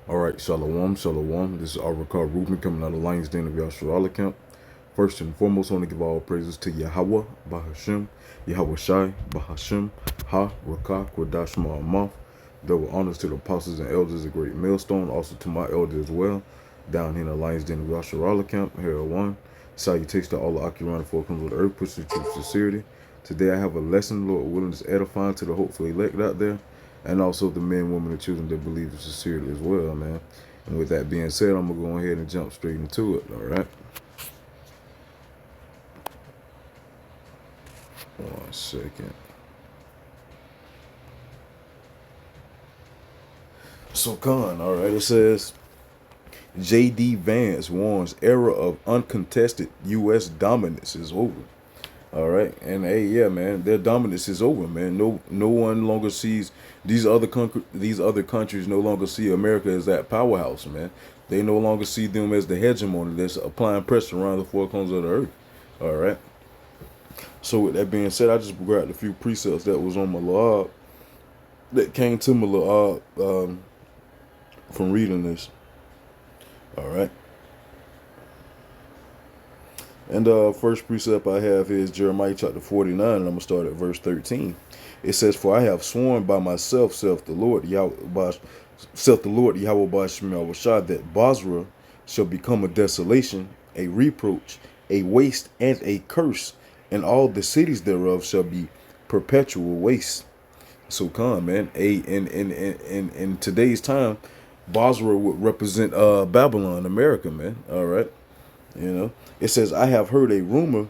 All right, Shalom, Shalom. This is Arakar Rubin coming out of Lions Den of Yasharala Camp. First and foremost, I want to give all praises to Yahweh, Bahashim, Yahweh Shai, Bahashim, Ha, Rakah, Kodash, Ma'amath. Double honors to the apostles and elders, a great millstone. Also to my elder as well, down here in the Lions Den of Yasharala Camp, here at one. Salutations to all the Akirana four comes with the earth, push the truth, sincerity. Today I have a lesson, Lord willing, is edifying to the hopeful elect out there, and also the men, women, and children that believe in sincerely as well, man. And with that being said, I'm going to go ahead and jump straight into it, all right? 1 second. So, all right, it says, J.D. Vance warns era of uncontested U.S. dominance is over. All right, and hey, yeah, man, their dominance is over, man. No one longer sees these other countries no longer see America as that powerhouse, man. They no longer see them as the hegemony that's applying pressure around the four corners of the earth. All right. So with that being said, I just grabbed a few precepts that was on my log that came to my log from reading this. All right. And first precept I have is Jeremiah chapter 49, and I'm going to start at verse 13. It says, "For I have sworn by myself, saith the Lord Yahweh Bashim Shah, that Basra shall become a desolation, a reproach, a waste, and a curse, and all the cities thereof shall be perpetual waste." So come, man. In today's time, Basra would represent Babylon, America, man. All right. You know, it says, "I have heard a rumor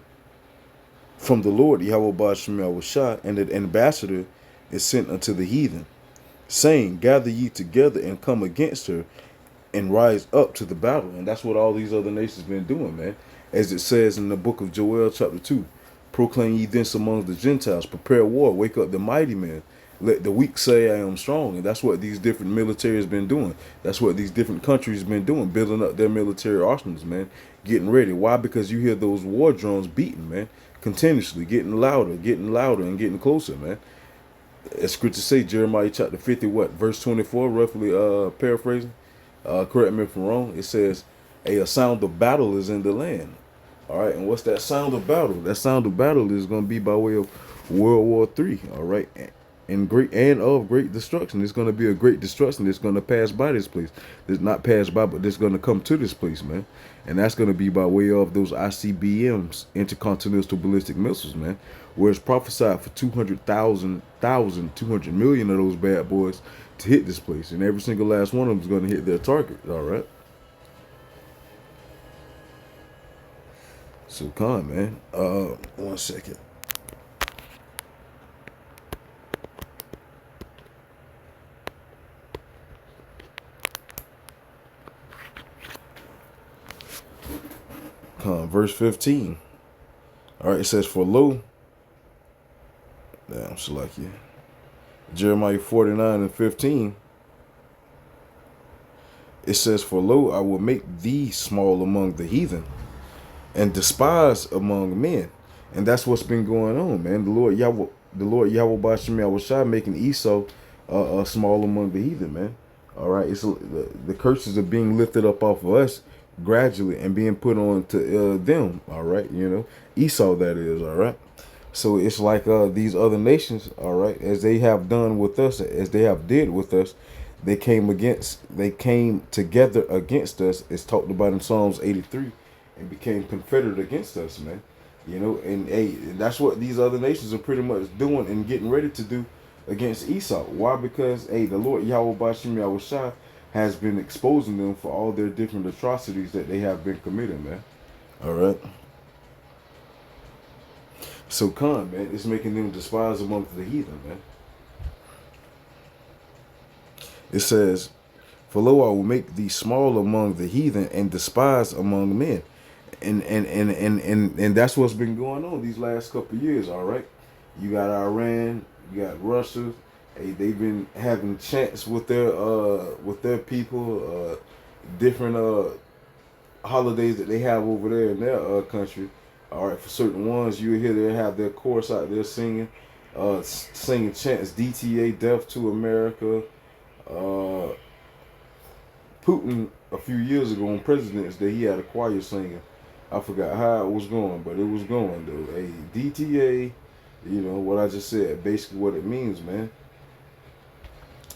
from the Lord, Yahweh Bashim Shah, and an ambassador is sent unto the heathen, saying, Gather ye together and come against her and rise up to the battle." And that's what all these other nations been doing, man. As it says in the book of Joel, chapter 2, "Proclaim ye thence among the Gentiles, prepare war, wake up the mighty men. Let the weak say, I am strong." And that's what these different military has been doing. That's what these different countries have been doing, building up their military arsenals, man. Getting ready. Why? Because you hear those war drums beating, man. Continuously, getting louder, and getting closer, man. As scripture say, Jeremiah chapter 50, verse 24, roughly paraphrasing. Correct me if I'm wrong. It says, a sound of battle is in the land. All right, and what's that sound of battle? That sound of battle is going to be by way of World War III. All right, and great destruction. It's going to be a great destruction that's going to pass by this place. It's not pass by, but it's going to come to this place, man. And that's going to be by way of those ICBMs, intercontinental ballistic missiles, man. Where it's prophesied for 200 million of those bad boys to hit this place, and every single last one of them is going to hit their target. All right. So come, man. 1 second. Verse 15. All right, it says, "For lo," damn, Salakia, Jeremiah 49 and 15. It says, "For lo, I will make thee small among the heathen, and despised among men." And that's what's been going on, man. The Lord Yahweh Bashim Yahushua making Esau small among the heathen, man. All right, the curses are being lifted up off of us gradually and being put on to them. All right, Esau, that is. All right. So it's like these other nations, all right, as they have done with us, as they have did with us, they came together against us. It's talked about in Psalms 83, and became confederate against us, man. And hey, that's what these other nations are pretty much doing and getting ready to do against Esau. Why? Because hey, the Lord Yahweh Bashim Yahushua has been exposing them for all their different atrocities that they have been committing, man. All right. So man, it's making them despised amongst the heathen, man. It says, "For lo, I will make thee small among the heathen and despised among men." And that's what's been going on these last couple of years, all right? You got Iran, you got Russia. Hey, they've been having chants with their people, different holidays that they have over there in their country. All right, for certain ones, you hear they have their chorus out there singing chants, DTA, Death to America, Putin a few years ago on President's Day, he had a choir singing. I forgot how it was going, but it was going though. A DTA, you know what I just said, basically what it means, man.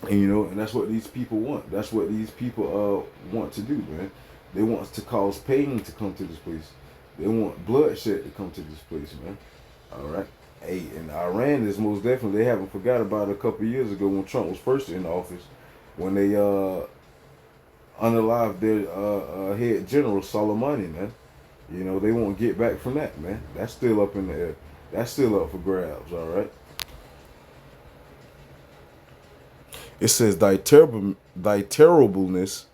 And you know, and that's what these people want. That's what these people want to do, man. They want to cause pain to come to this place. They want bloodshed to come to this place, man. All right. Hey, and Iran is most definitely, they haven't forgot about it a couple of years ago when Trump was first in office, when they unalived their head general Soleimani, man. You know, they won't get back from that, man. That's still up in the air. That's still up for grabs, all right? It says, thy terribleness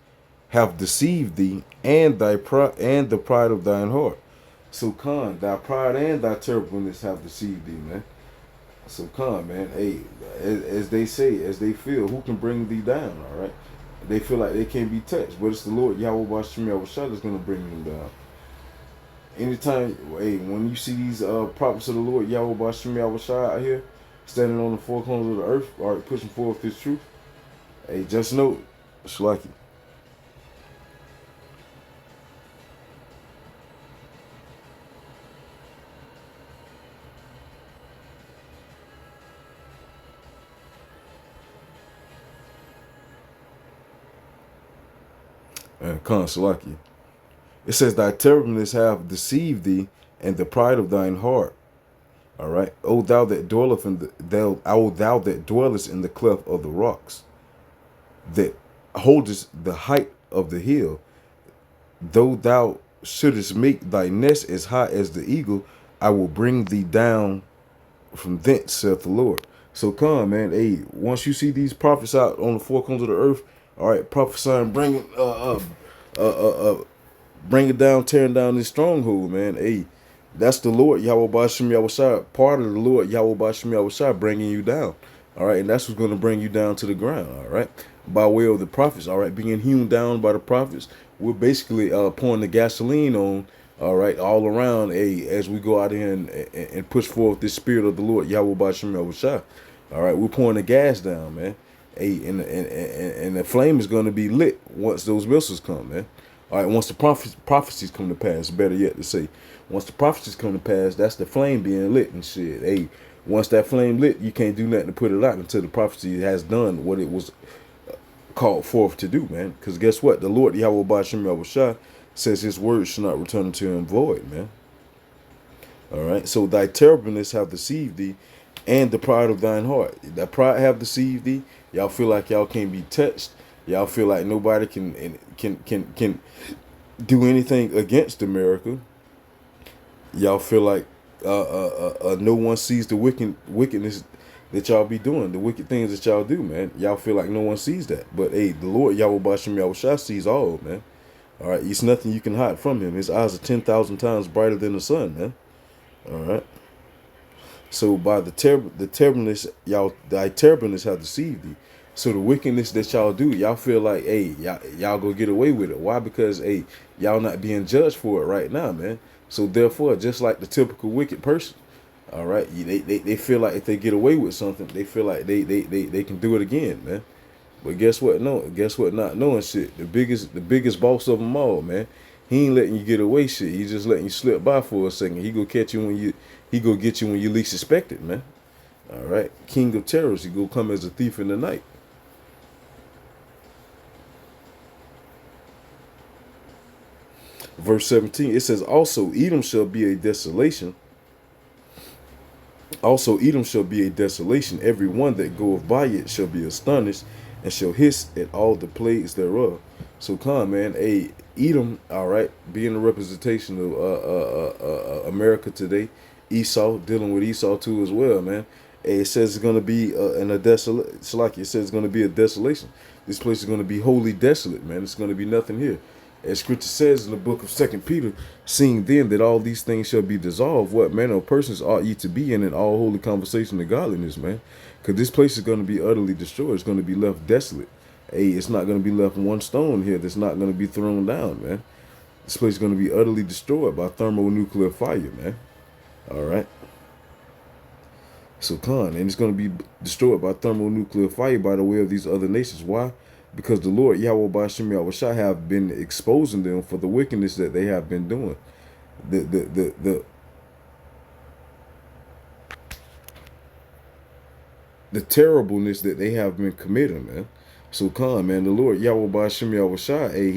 have deceived thee, and and the pride of thine heart. So, Khan, thy pride and thy terribleness have deceived thee, man. So, Khan, man, hey, as they say, as they feel, who can bring thee down, all right? They feel like they can't be touched, but it's the Lord Yahweh Bashim Yahushua that's going to bring them down. Anytime, hey, when you see these prophets of the Lord Yahweh Bashim Yahushua out here, standing on the four corners of the earth, all right, pushing forth His truth, hey, just know, Shalaki. And Khan Salaki. It says, thy terribleness have deceived thee, and the pride of thine heart. All right. O thou that dwelleth in thou that dwellest in the cleft of the rocks, that holdest the height of the hill, though thou shouldest make thy nest as high as the eagle, I will bring thee down from thence, saith the Lord. So come, man. Hey, once you see these prophets out on the four corners of the earth, all right, prophesying, bring it down, tearing down this stronghold, man. Hey, that's the Lord Yahweh Bashim Yahushua, part of the Lord Yahweh Bashim Yahushua bringing you down. All right, and that's what's going to bring you down to the ground. All right, by way of the prophets. All right, being hewn down by the prophets. We're basically pouring the gasoline on. All right, all around. As we go out here and push forth this spirit of the Lord Yahweh Bashim Yahushua. All right, we're pouring the gas down, man. Hey, and the flame is going to be lit once those missiles come, man. All right, once the prophecies come to pass, better yet to say, once the prophecies come to pass, that's the flame being lit and shit. Hey, once that flame lit, you can't do nothing to put it out until the prophecy has done what it was called forth to do, man. Because guess what? The Lord Yahweh Bashim Yahushua says His word should not return unto Him void, man. All right, so thy terribleness have deceived thee, and the pride of thine heart. That pride have deceived thee. Y'all feel like y'all can't be touched. Y'all feel like nobody can do anything against America. Y'all feel like no one sees the wickedness that y'all be doing, the wicked things that y'all do, man. Y'all feel like no one sees that. But hey, the Lord Yahweh Bashim Yahushua sees all, man. All right, it's nothing you can hide from Him. His eyes are 10,000 times brighter than the sun, man. All right. So by the terribleness, thy terribleness have deceived thee. So the wickedness that y'all do, y'all feel like, hey, y'all go get away with it. Why? Because, hey, y'all not being judged for it right now, man. So therefore, just like the typical wicked person, all right, they feel like if they get away with something, they feel like they can do it again, man. But guess what? No, guess what? Not knowing shit. The biggest boss of them all, man. He ain't letting you get away shit. He just letting you slip by for a second. He go catch you he go get you when you least expect it, man. All right, King of terrors. He go come as a thief in the night. Verse 17, it says, also Edom shall be a desolation. Also Edom shall be a desolation. Every one that goeth by it shall be astonished, and shall hiss at all the plagues thereof. So come, man. Hey, Edom, all right, being a representation of America today. Esau, dealing with Esau too as well, man. Hey, it says it's going to be it's like it says it's going to be a desolation. This place is going to be wholly desolate, man. It's going to be nothing here. As Scripture says in the book of 2 Peter, seeing then that all these things shall be dissolved, what manner of persons ought ye to be in all holy conversation and godliness, man? Because this place is going to be utterly destroyed. It's going to be left desolate. Hey, it's not going to be left one stone here that's not going to be thrown down, man. This place is going to be utterly destroyed by thermonuclear fire, man. All right. So and it's going to be destroyed by thermonuclear fire by the way of these other nations. Why? because the Lord Yahweh Bashim Yahushua have been exposing them for the wickedness that they have been doing. The terribleness that they have been committing, man. So come, man, the Lord Yahweh Bashim Yahushua, hey,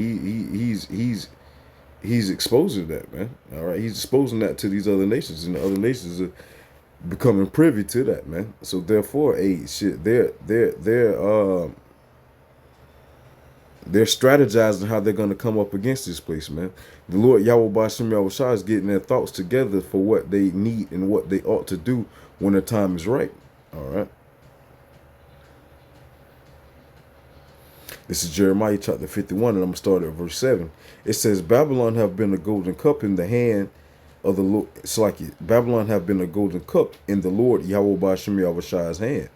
he's exposing that, man. All right, he's exposing that to these other nations, and the other nations are becoming privy to that, man. So therefore, hey, shit, they're strategizing how they're gonna come up against this place, man. The Lord Yahweh Bashim Yahushua is getting their thoughts together for what they need and what they ought to do when the time is right. All right. This is Jeremiah chapter 51, and I'm going to start at verse 7. It says, Babylon have been a golden cup in the hand of the Lord. It's like Babylon have been a golden cup in the Lord Yahweh Bashim Yahushua's hand,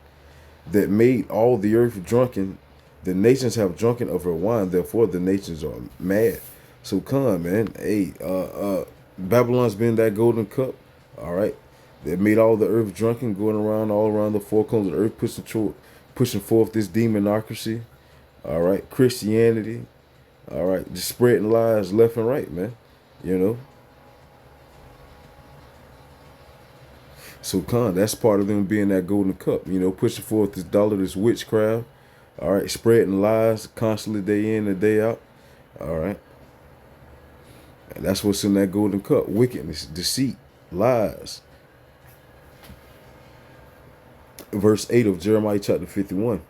that made all the earth drunken. The nations have drunken of her wine, therefore the nations are mad. So come, man. Hey, Babylon's been that golden cup. All right. That made all the earth drunken, going around all around the four corners of the earth, pushing forth this demonocracy. All right, Christianity. All right, just spreading lies left and right, man. You know. So, that's part of them being that golden cup. You know, pushing forth this dollar, this witchcraft. All right, spreading lies constantly, day in and day out. All right, and that's what's in that golden cup: wickedness, deceit, lies. Verse 8 of Jeremiah chapter 51.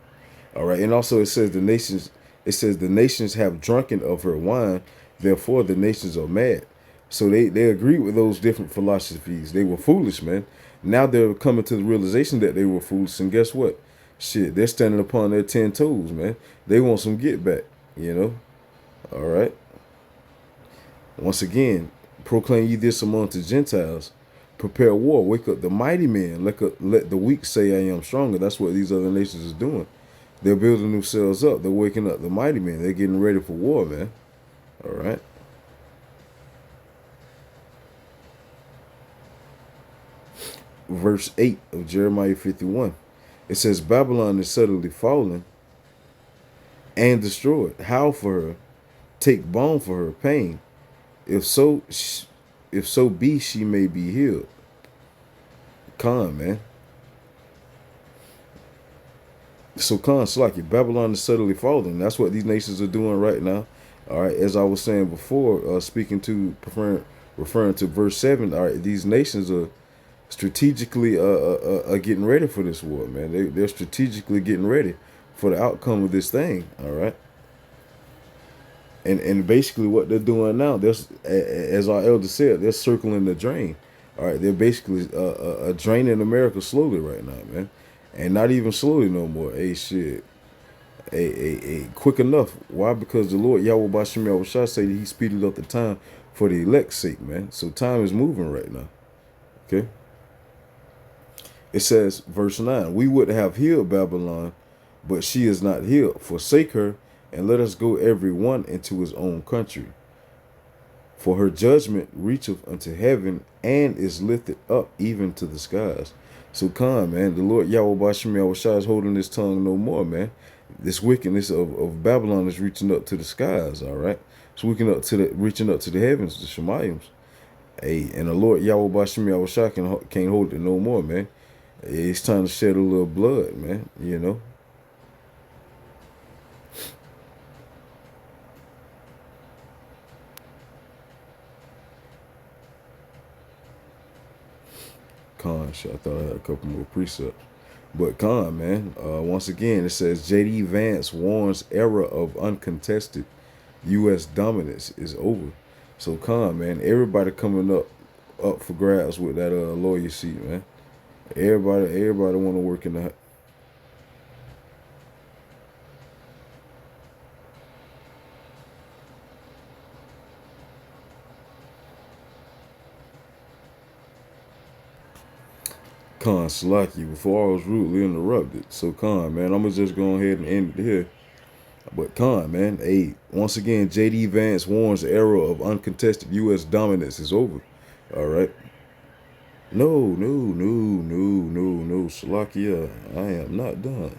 All right, and also it says the nations. It says the nations have drunken of her wine, therefore the nations are mad. So they agree with those different philosophies. They were foolish, man. Now they're coming to the realization that they were foolish, and guess what? Shit, they're standing upon their 10 toes, man. They want some get back, you know. All right. Once again, proclaim ye this among the Gentiles. Prepare war. Wake up the mighty men. Let the weak say I am stronger. That's what these other nations is doing. They're building themselves up. They're waking up the mighty men. They're getting ready for war, man. All right. Verse 8 of Jeremiah 51. It says, Babylon is suddenly fallen and destroyed. Howl for her. Take balm for her pain. If so be she may be healed. Man. So it's like Babylon is suddenly falling. That's what these nations are doing right now. All right, as I was saying before, referring to verse 7. All right, these nations are strategically getting ready for this war, man. They're strategically getting ready for the outcome of this thing. All right, and basically what they're doing now, as our elder said, they're circling the drain. All right, they're basically draining America slowly right now, man. And not even slowly no more. Hey, shit. Quick enough. Why? Because the Lord Yahweh Bashim Yahushua say that he speeded up the time for the elect's sake, man. So time is moving right now. Okay. It says, verse 9, we would have healed Babylon, but she is not healed. Forsake her, and let us go every one into his own country. For her judgment reacheth unto heaven, and is lifted up even to the skies. So man, the Lord Yahweh Bashim Yahushua is holding his tongue no more, man. This wickedness of Babylon is reaching up to the skies, all right? It's reaching up to the heavens, the Shemaims. Hey, and the Lord Yahweh Bashim Yahushua can't hold it no more, man. It's time to shed a little blood, man, you know. Shit, I thought I had a couple more precepts. But man, once again, it says J.D. Vance warns era of uncontested U.S. dominance is over. So man, everybody coming up for grabs with that lawyer seat, man. Everybody want to work in the. Slaki, before I was rudely interrupted. So man, I'm gonna just go ahead and end it here. But man, hey, once again, J.D. Vance warns the era of uncontested U.S. dominance is over. All right. No, Salakia, I am not done.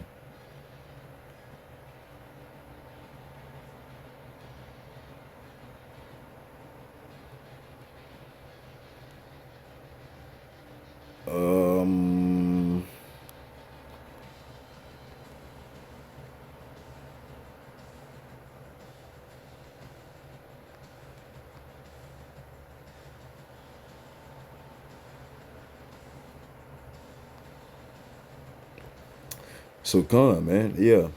So Khan, man, yeah.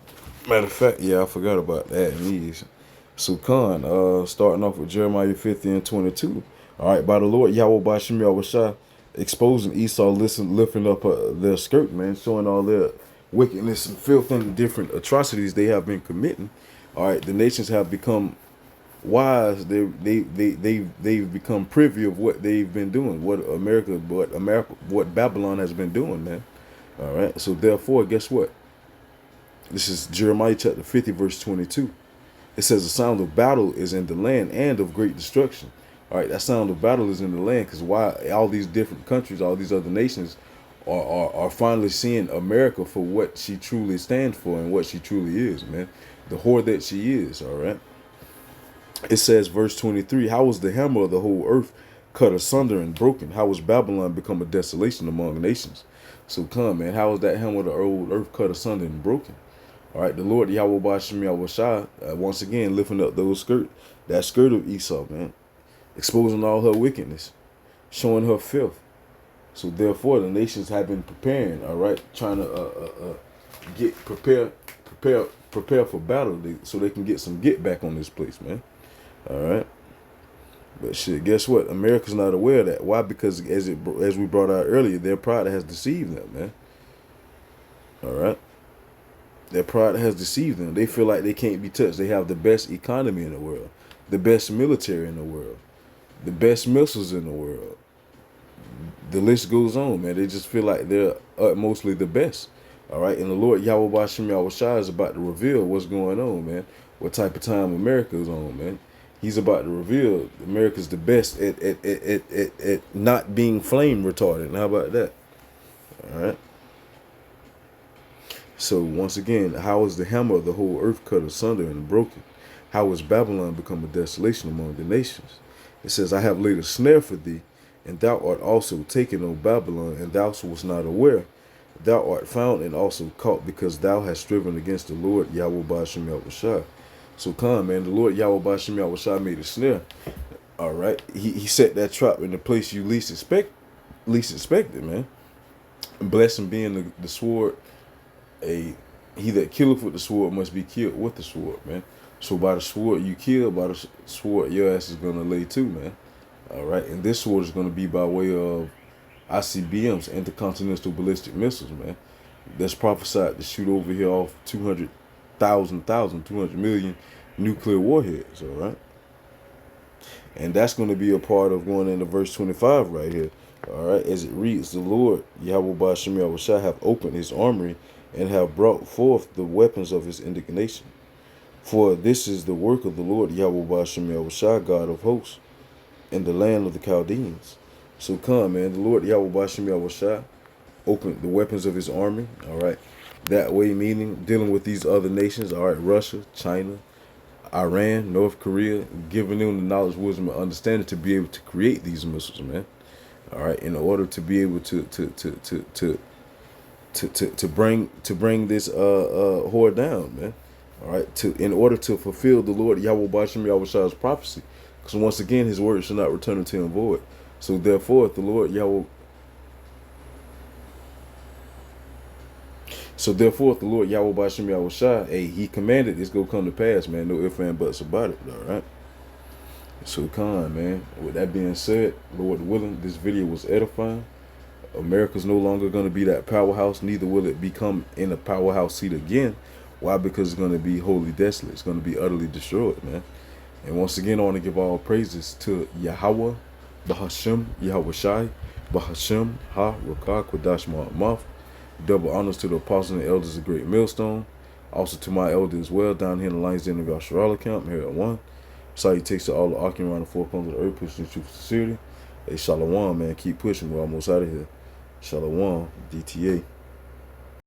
Matter of fact, yeah, I forgot about that. These. So Khan, starting off with Jeremiah 50 and 22. All right, by the Lord Yahweh Bashim Yahushua, exposing Esau, lifting up their skirt, man, showing all their wickedness and filth and different atrocities they have been committing. All right, the nations have become wise. They've become privy of what they've been doing, what Babylon has been doing, man. All right, so therefore, guess what? This is Jeremiah chapter 50, verse 22. It says the sound of battle is in the land and of great destruction. All right, that sound of battle is in the land because why all these different countries, all these other nations are finally seeing America for what she truly stands for and what she truly is, man. The whore that she is, all right? It says, verse 23, how was the hammer of the whole earth cut asunder and broken? How was Babylon become a desolation among nations? So come, man, how was that hammer of the old earth cut asunder and broken? All right, the Lord Yahweh Bashim Yahushua, once again lifting up that skirt of Esau, man, exposing all her wickedness, showing her filth. So therefore, the nations have been preparing, all right, trying to prepare for battle, so they can get some get back on this place, man. All right, but shit, guess what? America's not aware of that. Why? Because as we brought out earlier, their pride has deceived them, man. All right. Their pride has deceived them. They feel like they can't be touched. They have the best economy in the world, the best military in the world, the best missiles in the world. The list goes on, man. They just feel like they're mostly the best. All right, and the Lord Yahweh Bashim Yahushua is about to reveal what's going on, man. What type of time America is on, man. He's about to reveal America's the best at not being flame retardant. How about that? All right. So once again, how is the hammer of the whole earth cut asunder and broken? How has Babylon become a desolation among the nations? It says, I have laid a snare for thee, and thou art also taken, O Babylon, and thou wast not aware. Thou art found and also caught, because thou hast striven against the Lord Yahweh Bashim Yahushua. So come, man, the Lord Yahweh Bashim Yahushua made a snare. All right, he set that trap in the place you least expected, man. Blessing being the sword. He that killeth with the sword must be killed with the sword, man. So by the sword you kill, by the sword your ass is gonna lay too, man. All right, and this sword is gonna be by way of ICBMs, intercontinental ballistic missiles, man. That's prophesied to shoot over here off 200 million nuclear warheads. All right, and that's gonna be a part of going into verse 25 right here. All right, as it reads, the Lord Yahweh Bashim Yahushua have opened his armory and have brought forth the weapons of his indignation. For this is the work of the Lord Yahweh Bashim Yahushua, God of hosts, in the land of the Chaldeans. So come, man, the Lord Yahweh Bashim Yahushua opened the weapons of his army, all right? That way, meaning dealing with these other nations, all right, Russia, China, Iran, North Korea, giving them the knowledge, wisdom, and understanding to be able to create these missiles, man. All right, in order to be able to bring this whore down, man. All right, in order to fulfill the Lord Yahweh Bashim Yahushua's prophecy, because once again his word shall not return unto him void. So therefore, the Lord Yahweh. So therefore, the Lord Yahweh Bashim Yahushua, hey, he commanded this go come to pass, man. No ifs and buts about it. All right. So come, man. With that being said, Lord willing, this video was edifying. America's no longer going to be that powerhouse, neither will it become in a powerhouse seat again. Why? Because it's going to be wholly desolate. It's going to be utterly destroyed, man. And once again, I want to give all praises to Yahweh, Bahashim, Yahweh Shai, Bahashim, Ha, Rakah, Kodash Ma'amath. Double honors to the apostles and elders of Great Millstone. Also to my elder as well, down here in the Lions Den of Yasharala camp, here at 1. Salutations to all the arcing around the four corners of the earth, pushing the truth sincerity. Hey, Shalom, man. Keep pushing. We're almost out of here. Shalom, DTA.